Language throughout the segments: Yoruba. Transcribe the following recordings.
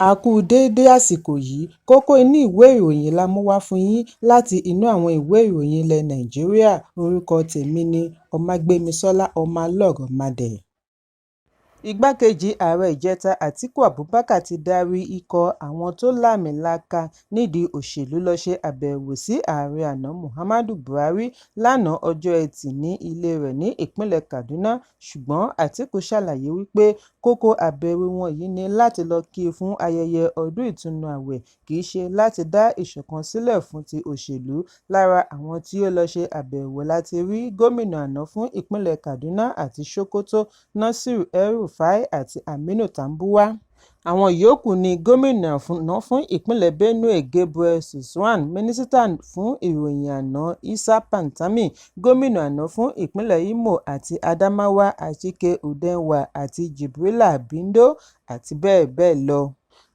A kú déédé àsìkò yìí, kókó inú ìwé ìròyìn la mú wá fún yín láti inú àwọn ìwé ìròyìn ilẹ̀ Nàìjíríà. Orúkọ tèmi ni Ọmágbémisọ́lá Ọmọlọ́rọ̀mádé. Igbákejì ààrẹ ìjẹta Àtíkù Abubakar ti darí ikọ̀ àwọn tó láàmì-laaka nídìí òṣèlú lọ ṣe àbẹ̀wò sí ààrẹ àná Muhammadu Buhari lánàá ọjọ́ Ẹtì ní ilé rẹ̀ ní ìpínlẹ̀ Kaduna, ṣùgbọ́n Àtíkù ṣàlàyé wípé kókó àbẹ̀wò wọn yìí ni láti lọ kí i fún ayẹyẹ ọdún ìtúnu ààwẹ̀, kì í ṣe láti dá ìṣọ̀kan sílẹ̀ fún ti òṣèlú. Lára àwọn tí ó lọ ṣe àbẹ̀wò láti rí gómìnà àná fún ìpínlẹ̀ Kaduna àti Sokoto, Nasiru El-Rufai àti Aminu Tambuwa. Àwọn yòókù ni gómìnà àná fún ìpínlẹ̀ Benue Gabriel Suswan, mínísítà fún ìròyìn àná Issa Pantami, gómìnà àná fún ìpínlẹ̀ Imo àti Adamawa Achike Udenwa àti Jibrila Bindo àti bẹ́ẹ̀ bẹ́ẹ̀ lọ.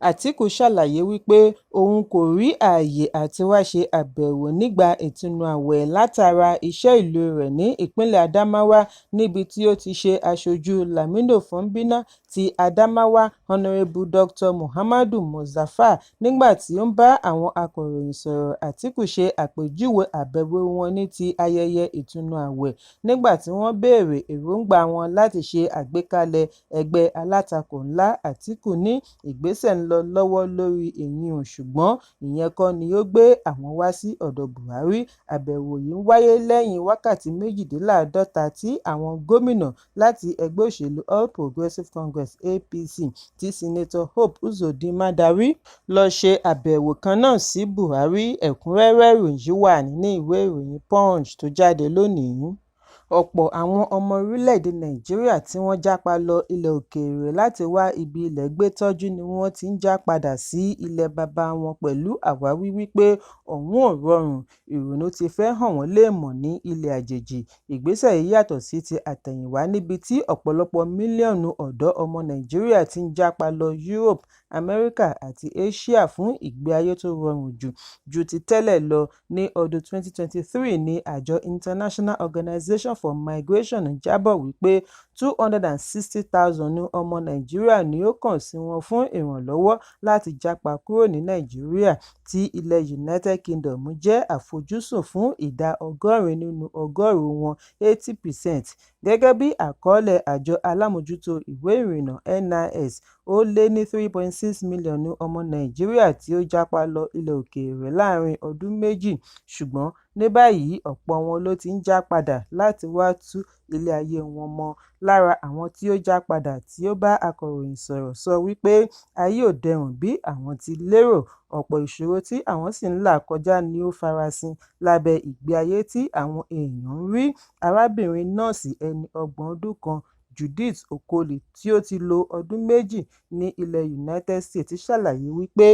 Àtíkù ṣàlàyé wípé òun kò rí ààyè àti wá ṣe àbẹ̀wò nígbà ìtúnu ààwẹ̀ látara iṣẹ́ ìlú rẹ̀ ní ìpínlẹ̀ Adamawa, níbi tí ó ti ṣe aṣojú Lamido Fombina ti Adamawa. Honorable Dr. Muhammadu Mustapha, nígbà tí ó ń bá àwọn akọ̀ròyìn sọ̀rọ̀, Àtíkù ṣe àpèjúwe àbẹ̀wò wọn ní ti ayẹyẹ ìtúnu ààwẹ̀. Nígbà tí wọ́n béèrè èròǹgbà wọn láti ṣe àgbékalẹ̀ ẹgbẹ́ alátakò ńlá, Àtíkù ní ìgbésẹ̀ ń lọ lọ́wọ́ lórí ìyẹn, ṣùgbọ́n ìyẹn kọ́ ni ó gbé àwọn wá sí ọ̀dọ̀ Buhari. Àbẹ̀wò yìí ń wáyé lẹ́yìn wákàtí 48 tí àwọn gómìnà láti ẹgbẹ́ òṣèlú All Progressives Congress (APC) tí Senator Hope Uzodinma darí lọ ṣe àbẹ̀wò kan náà sí Buhari. Ẹ̀kúnrẹ́rẹ́ ìròyìn wà nínú ìwé ìròyìn Punch tó jáde lónìí. Ọ̀pọ̀ àwọn ọmọ orílẹ̀-èdè Nàìjíríà tí wọ́n jápa lọ ilẹ̀ òkèèrè láti wá ibi ilẹ̀ gbé tọ́jú ni wọ́n ti ń já padà sí ilẹ̀ baba wọn pẹ̀lú àwáwí wípé ọ̀hún ò rọrùn. Ìrònú ti fẹ́ hàn wọ́n léèmọ̀ ní ilẹ̀ àjèjì. Ìgbésẹ̀ yìí yàtọ̀ sí ti àtẹ̀yìnwá, níbi tí ọ̀pọ̀lọpọ̀ mílíọ̀nù ọ̀dọ́ ọmọ Nàìjíríà ti ń jápa lọ Europe, Amẹ́ríkà àti Asia fún ìgbé ayé tó rọrùn ju ti tẹ́lẹ̀ lọ. Ní ọdún 2023 ní àjọ International Organization for Migration jábọ̀ wípé 260,000 ọmọ Nàìjíríà ni ó kàn sí wọn fún ìrànlọ́wọ́ láti jápa kúrò ní Nàìjíríà, tí ilẹ̀ United Kingdom jẹ́ àfojúsùn fún ìdá 80 nínú ọgọ́rùn-ún wọn 80%. Gẹ́gẹ́ bí àkọọ́lẹ̀ àjọ alámòjútó ìwé ìrìnnà NIS, ó lé ní 3.6 mílíọ̀nù ọmọ Nàìjíríà tí ó jápa lọ ilẹ̀ òkèèrè láàrin ọdún méjì, ṣùgbọ́n ní báyìí ọ̀pọ̀ wọn ló ti ń já padà láti wá tú ilé ayé wọn mọ́. Lára àwọn tí ó já padà tí ó bá akọ̀ròyìn sọ̀rọ̀ sọ wípé ayé ò dẹrùn bí àwọn ti lérò, ọ̀pọ̀ ìṣòro tí àwọn sì ń là kọjá ni ó farasin lábẹ́ ìgbé ayé tí àwọn èèyàn ń rí. Arábìnrin nọ́ọ̀sì ẹni 30 ọdún kan Judith Okoli, tí ó ti lo ọdún 2 ní ilẹ̀ United States, ṣàlàyé wípé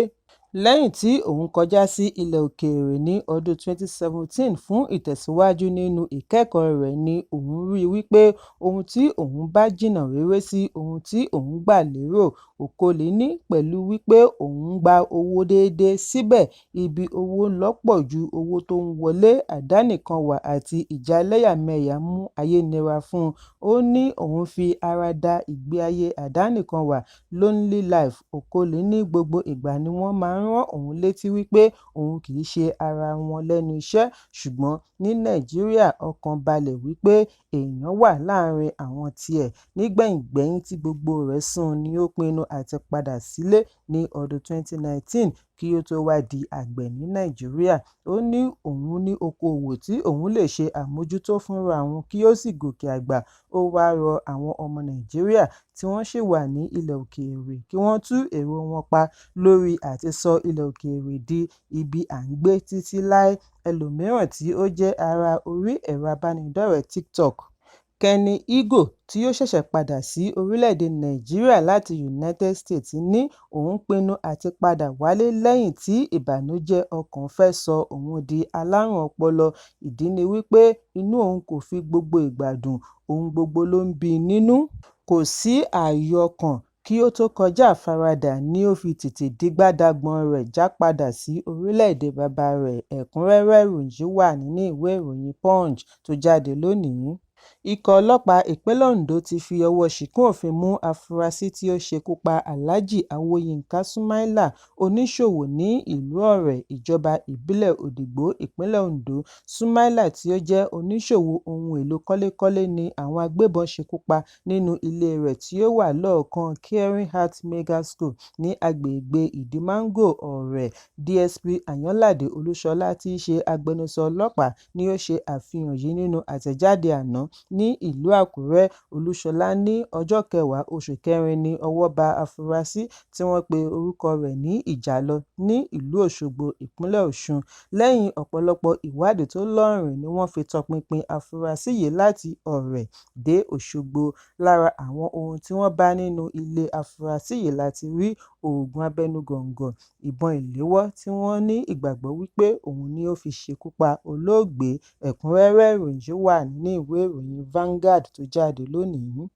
lẹ́yìn tí òun kọjá sí ilẹ̀ òkèèrè ní ọdún 2017 fún ìtẹ̀síwájú nínú ìkẹ́kọ̀ọ́ rẹ̀, ni òun rí wípé ohun tí òun bá jìnnà réré sí ohun tí òun gbà lérò. Okoli ní pẹ̀lú wípé òun ń gba owó déédéé, síbẹ̀ ibi owó ń lọ pọ̀ ju owó tó ń wọlé, àdánìkanwà àti ìjà ẹlẹ́yàmẹ̀yà mú ayé nira fún un. Ó ní òun fi ara da ìgbé ayé àdánìkanwà lonely life. Okoli ní gbogbo ìgbà ni wọ́n máa ń rán òun létí wípé òun kì í ṣe ara wọn lẹ́nu iṣẹ́, ṣùgbọ́n ní Nàìjíríà ọkàn balẹ̀ wípé èèyàn wà láàrin àwọn tiẹ̀. Nígbẹ̀yìngbẹ́yín tí gbogbo rẹ̀ sún ni ó pinnu àti padà sílé ní ọdún 2019 kí ó tó wá di àgbẹ̀ ní Nàìjíríà. Ó ní òun ní okòwò tí òun lè ṣe àmójútó fúnra òun kí ó sì gòkè àgbà. Ó wá rọ àwọn ọmọ Nàìjíríà tí wọ́n ṣì wà ní ilẹ̀ òkèèrè kí wọ́n tú èrò wọn pa lórí àti sọ ilẹ̀ òkèèrè di ibi à ń gbé títí láé. Ẹlòmíràn tí ó jẹ́ ara orí ẹ̀rọ abánidọ́rẹ̀ẹ́ TikTok, Kenny Igo, tí ó ṣẹ̀ṣẹ̀ padà sí orílẹ̀-èdè Nàìjíríà láti United States, ní òun pinnu àti padà wálé lẹ́yìn tí ìbànújẹ́ ọkàn fẹ́ sọ òun di alárùn ọpọlọ. Ìdí ni wípé inú òun kò fi gbogbo ìgbà dùn, ohun gbogbo ló ń bí i nínú. Kò sí ààyè ọkàn. Kí ó tó kọjá àfaradà ni ó fi tètè dígbà-dagbọ̀n rẹ̀ já padà sí orílẹ̀-èdè baba rẹ̀. Ẹ̀kúnrẹ́rẹ́ ìròyìn wà nínú ìwé ìròyìn Punch tó jáde lónìí. Ikọ̀ ọlọ́pàá ìpínlẹ̀ Ondo ti fi ọwọ́ ṣìkún òfin mú afurasí tí ó ṣekú pa Alhaji Awoyinka Sumaila, oníṣòwò ní ìlú Ọ̀rẹ̀, ìjọba ìbílẹ̀ Òdìgbò, ìpínlẹ̀ Ondo. Sumaila, tí ó jẹ́ oníṣòwò ohun èlò kọ́lékọ́lé, ni àwọn agbébọn ṣekú pa nínú ilé rẹ̀ tí ó wà lọ́ọ̀kan Caring Heart Mega School ní agbègbè Ìdímango, Ọ̀rẹ̀. DSP Àyànládé Olúṣọlá, tí í ṣe agbẹnusọ ọlọ́pàá, ni ó ṣe àfihàn yìí nínú àtẹ̀jáde àná ní ìlú Àkúrẹ́. Olúṣọlá ní ọjọ́ 10 oṣù kẹrin ni ọwọ́ ba afurasí tí wọ́n pe orúkọ rẹ̀ ní Ìjàlọ ní ìlú Òṣogbo, ìpínlẹ̀ Ọ̀ṣun. Lẹ́yìn ọ̀pọ̀lọpọ̀ ìwádìí tó lọ́rìn ni wọ́n fi tọpinpin afurasí yìí láti Ọ̀rẹ̀ dé Òṣogbo. Lára àwọn ohun tí wọ́n bá nínú ilé afurasí yìí láti rí oògùn abẹnugọ̀ńgọ̀, ìbọn ìléwọ́ tí wọ́n ní ìgbàgbọ́ wípé òun ni ó fi ṣekú pa olóògbé. Ẹ̀kúnrẹ́rẹ́ ìròyìn yìí wà nínú ìwé ìròyìn Vanguard tó jáde lónìí.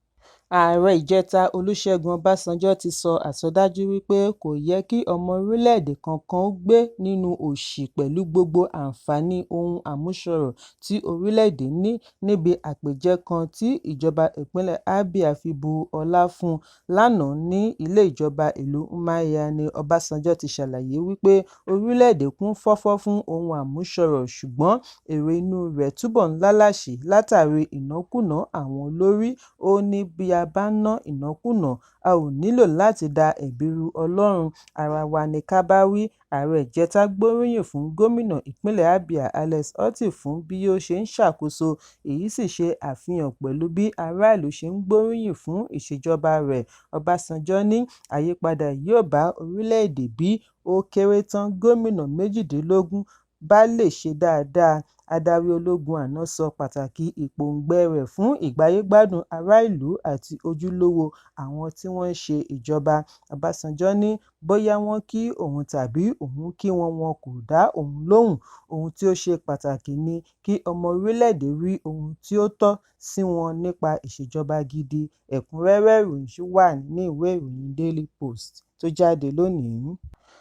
Ààrẹ ìjẹta Olúṣẹ́gun Ọbásanjọ́ ti sọ àsọdájú wípé kò yẹ kí ọmọ orílẹ̀-èdè kankan ó gbé nínú òṣì pẹ̀lú gbogbo àǹfààní ohun àmúṣọrọ̀ tí orílẹ̀-èdè ní. Níbi àpèjẹ kan tí ìjọba ìpínlẹ̀ Abia fi bu ọlá fún lánàá ní ilé ìjọba ìlú Umuahia, ni Ọbásanjọ́ ti ṣàlàyé wípé orílẹ̀-èdè kún fọ́fọ́ fún ohun àmúṣọrọ̀, ṣùgbọ́n èrè inú rẹ̀ túbọ̀ ń lálàsì látàrí ìnákúná àwọn olórí. Ó ní bí a bá ná ìnákúnàá, a ò nílò láti da ẹ̀bi ru Ọlọ́run, ara wa ni ká bá wí. Ààrẹ ìjẹta gbóríyìn fún gómìnà ìpínlẹ̀ Abia Alex Otti fún bí ó ṣe ń ṣàkóso, èyí sì ṣe àfihàn pẹ̀lú bí aráàlú ṣe ń gbóríyìn fún ìṣèjọba rẹ̀. Ọbásanjọ́ ní àyípadà yóò bá orílẹ̀-èdè bí ó kéré tán gómìnà 18 bá lè ṣe dáadáa. Adarí ológun àná sọ pàtàkì ìpòǹgbẹ rẹ̀ fún ìgbáyégbádùn ará ìlú àti ojúlówó àwọn tí wọ́n ń ṣe ìjọba. Ọbásanjọ́ ní bóyá wọ́n kí òun tàbí òun kí wọn, wọn kò dá òun lóhùn. Ohun tí ó ṣe pàtàkì ni kí ọmọ orílẹ̀-èdè rí ohun tí ó tọ́ sí wọn nípa ìṣèjọba gidi. Ẹ̀kúnrẹ́rẹ́ ìròyìn yìí wà nínú ìwé ìròyìn Daily Post tó jáde lónìí.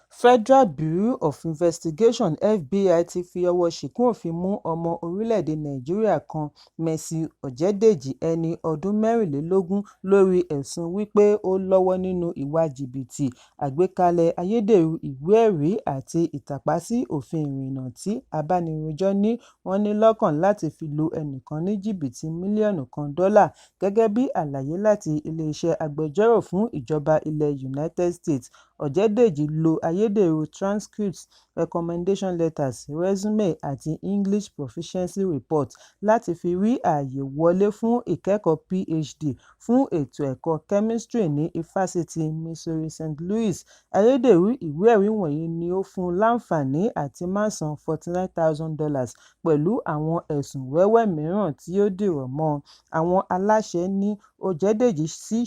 Federal Bureau of Investigation (FBI) ti fi ọwọ́ ṣìkún òfin mú ọmọ orílẹ̀-èdè Nàìjíríà kan, Mercy Ọ̀jẹ̀dèjì, ẹni ọdún 24, lórí ẹ̀sùn wípé ó lọ́wọ́ nínú ìwà jìbìtì, àgbékalẹ̀ ayédèrú ìwé-ẹ̀rí àti ìtàpá sí òfin ìrìnnà tí abánirojọ́ ní wọ́n ní lọ́kàn láti fi lu ẹnìkan ní jìbìtì mílíọ̀nù kan dọ́là. Gẹ́gẹ́ bí àlàyé láti iléeṣẹ́ agbẹjọ́rò fún ìjọba ilẹ̀ United States, Ọ̀jẹ̀dèjì lo ayédèrú transcripts, recommendation letters, resume àti English Proficiency Report láti fi rí ààyè wọlé fún ìkẹ́kọ̀ọ́ PhD fún ètò ẹ̀kọ́ chemistry ní Ifásitì Missouri St. Louis. Ayédèrú ìwé-ẹ̀rí wọ̀nyí ni ó fún un láǹfààní àti máa san $49,000 pẹ̀lú àwọn ẹ̀sùn wẹ́wẹ́ mìíràn tí ó dìrọ̀ mọ́ ọn. Àwọn aláṣẹ ní Ọ̀jẹ̀dèjì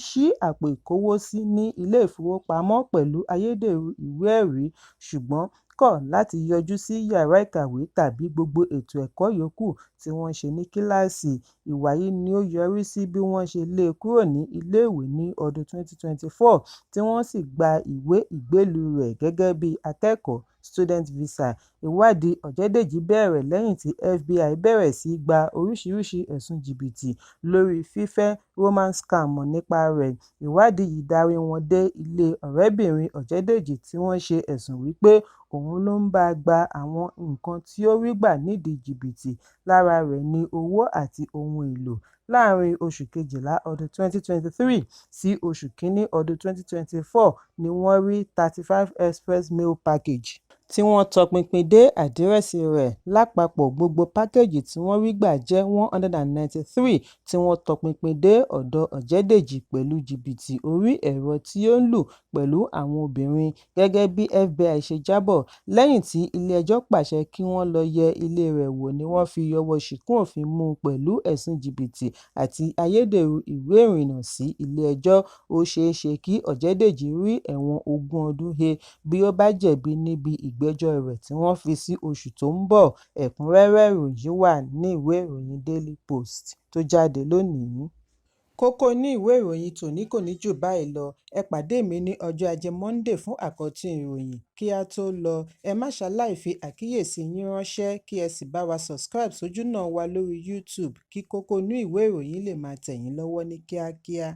ṣí àpò ìkówósí ní ilé-ìfowópamọ́ pẹ̀lú ayédèrú ìwé-ẹ̀rí, ṣùgbọ́n kọ̀ láti yọjú sí yàrá ìkàwé tàbí gbogbo ètò ẹ̀kọ́ yòókù tí wọ́n ṣe ní kíláàsì. Ìwà yìí ni ó yọrí sí bí wọ́n ṣe lé e kúrò ní iléèwé ní ọdún 2024 tí wọ́n sì gba ìwé ìgbélùú rẹ̀ gẹ́gẹ́ bí akẹ́kọ̀ọ́ student visa. Ìwádìí Ọ̀jẹ̀dèjì bẹ̀rẹ̀ lẹ́yìn tí FBI bẹ̀rẹ̀ sí í gba oríṣiríṣi ẹ̀sùn jìbìtì lórí fífẹ́ romance scam mọ̀ nípa rẹ̀. Ìwádìí yìí darí wọn dé ilé ọ̀rẹ́bìnrin Ọ̀jẹ̀dèjì tí wọ́n ṣe ẹ̀sùn wípé òun ló ń bá a gba àwọn nǹkan tí ó rí gbà nídìí jìbìtì, lára rẹ̀ ni owó àti ohun èlò. Láàárín oṣù kejìlá ọdún 2023 sí oṣù kínní ọdún 2024 ni wọ́n rí 35 express mail package tí wọ́n tọpinpin dé àdírẹ́sì rẹ̀. Lápapọ̀, gbogbo pákéjì tí wọ́n rí gbà jẹ́ 193 tí wọ́n tọpinpin dé ọ̀dọ̀ Ọ̀jẹ̀dèjì pẹ̀lú jìbìtì orí ẹ̀rọ tí ó ń lù pẹ̀lú àwọn obìnrin. Gẹ́gẹ́ bí FBI ṣe jábọ̀, lẹ́yìn tí ilé-ẹjọ́ pàṣẹ kí wọ́n lọ yẹ ilé rẹ̀ wò ni wọ́n fi ọwọ́ ṣìkún òfin mú un pẹ̀lú ẹ̀sùn jìbìtì àti ayédèrú ìwé ìrìnnà sí ilé-ẹjọ́. Ó ṣeé ṣe kí Ọ̀jẹ̀dèjì rí ẹ̀wọ̀n 20 ọdún he bí ó bá jẹ̀bi níbi ìgbẹ́jọ́ rẹ̀ tí wọ́n fi sí oṣù tó ń bọ̀. Ẹ̀kúnrẹ́rẹ́ ìròyìn wà ní ìwé ìròyìn Daily Post tó jáde lónìí. Kókó inú ìwé ìròyìn tòní kò ní jù báyìí lọ. Ẹ pàdé mi ní ọjọ́ Ajé Monday fún àkọ́tún ìròyìn. Kí a tó lọ, ẹ má ṣaláì fi àkíyèsí yín ránṣẹ́ kí ẹ sì bá wa subscribe sójúnà wa lórí YouTube kí kókó inú ìwé ìròyìn lè máa tẹ̀ yín lọ́wọ́ ní kíákíá.